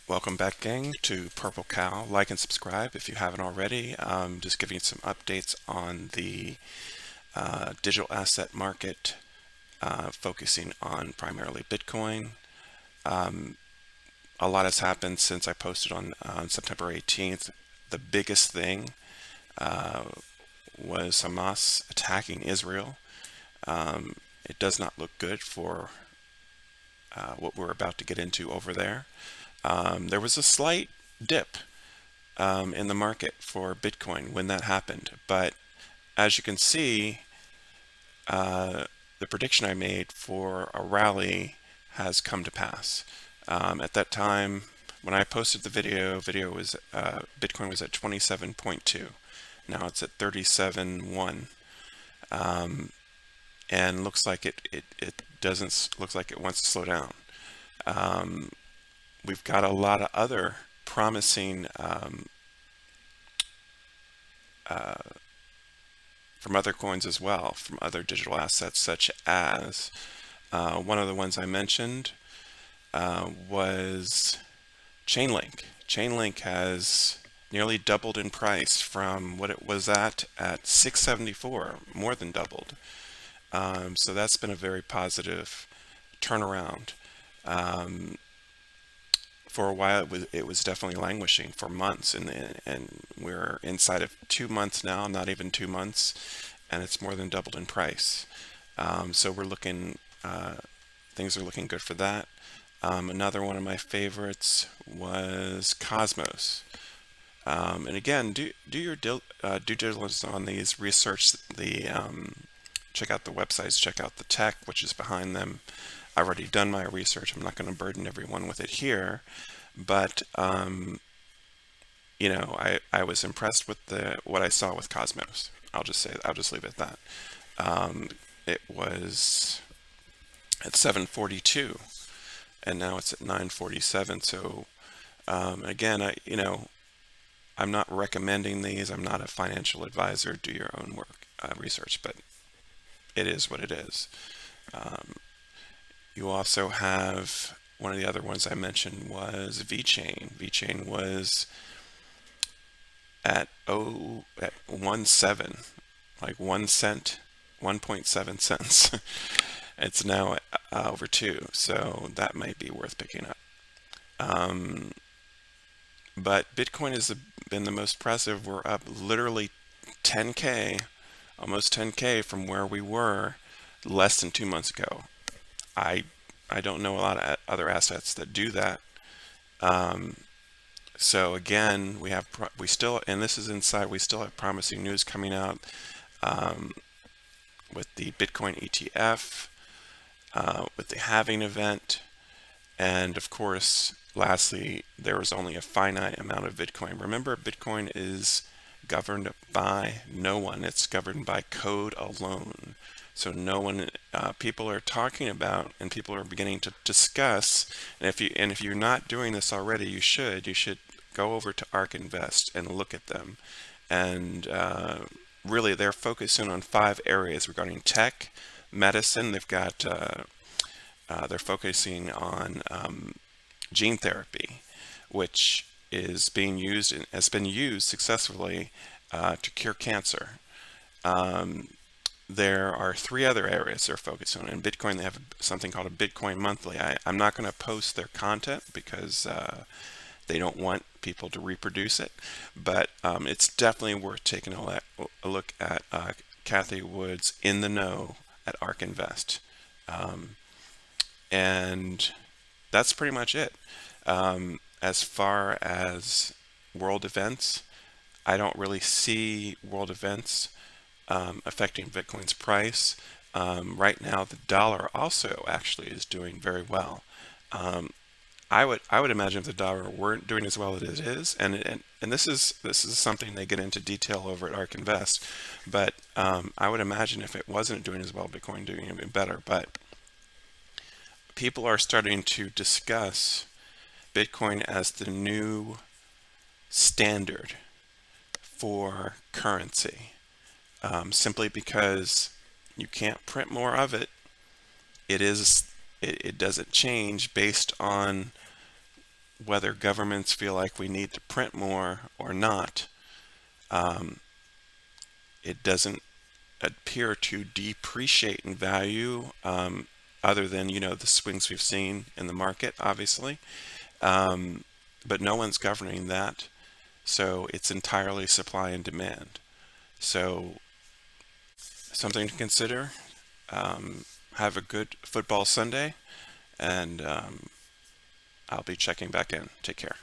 Welcome back, gang, to Purple Cow. Like and subscribe if you haven't already. Just giving you some updates on the digital asset market, focusing on primarily Bitcoin. A lot has happened since I posted on September 18th. The biggest thing uh, was Hamas attacking Israel. It does not look good for what we're about to get into over there. There was a slight dip in the market for Bitcoin when that happened. But as you can see, the prediction I made for a rally has come to pass. At that time, when I posted the video was Bitcoin was at 27.2. Now it's at 37.1, and looks like it doesn't look like it wants to slow down. We've got a lot of other promising from other coins as well, from other digital assets, such as one of the ones I mentioned was Chainlink. Chainlink has nearly doubled in price from what it was at 674, more than doubled. So that's been a very positive turnaround. For a while, it was definitely languishing for months, and we're inside of 2 months now, not even 2 months, and it's more than doubled in price. So we're looking, things are looking good for that. Another one of my favorites was Cosmos. And again, do your due diligence on these. Research check out the websites, check out the tech which is behind them. I've already done my research. I'm not going to burden everyone with it here, but I was impressed with what I saw with Cosmos. I'll just leave it at that. It was at 742, and now it's at 947. So again, I'm not recommending these. I'm not a financial advisor. Do your own work, research, but it is what it is. You also have one of the other ones I mentioned was VeChain. VeChain was at 1.7, like 1 cent, 1.7 cents. It's now over 2, so that might be worth picking up. But Bitcoin has been the most impressive. We're up literally 10K, almost 10K from where we were less than 2 months ago. I I don't know a lot of other assets that do that. So again, we still, and this is inside, we still have promising news coming out with the Bitcoin ETF, with the halving event, and of course, lastly, there is only a finite amount of Bitcoin. Remember, Bitcoin is governed by no one. It's governed by code alone. So no one, people are talking about, and people are beginning to discuss. And if you're not doing this already, you should go over to ARK Invest and look at them. And really, they're focusing on 5 areas regarding tech, medicine. They're focusing on gene therapy, which is being used and has been used successfully to cure cancer. There are 3 other areas they're focused on. In Bitcoin, they have something called a Bitcoin Monthly. I'm not going to post their content because they don't want people to reproduce it, but it's definitely worth taking a look at Kathy Wood's In the Know at ARK Invest. And that's pretty much it. As far as world events, I don't really see world events affecting Bitcoin's price. Right now, the dollar also actually is doing very well. I would imagine if the dollar weren't doing as well as it is, and this is something they get into detail over at ARK Invest, but I would imagine if it wasn't doing as well, Bitcoin doing even better. But people are starting to discuss Bitcoin as the new standard for currency, simply because you can't print more of it. It doesn't change based on whether governments feel like we need to print more or not, um, it doesn't appear to depreciate in value, other than, the swings we've seen in the market, obviously. Um, but no one's governing that. So it's entirely supply and demand. So something to consider. Have a good football Sunday, and I'll be checking back in. Take care.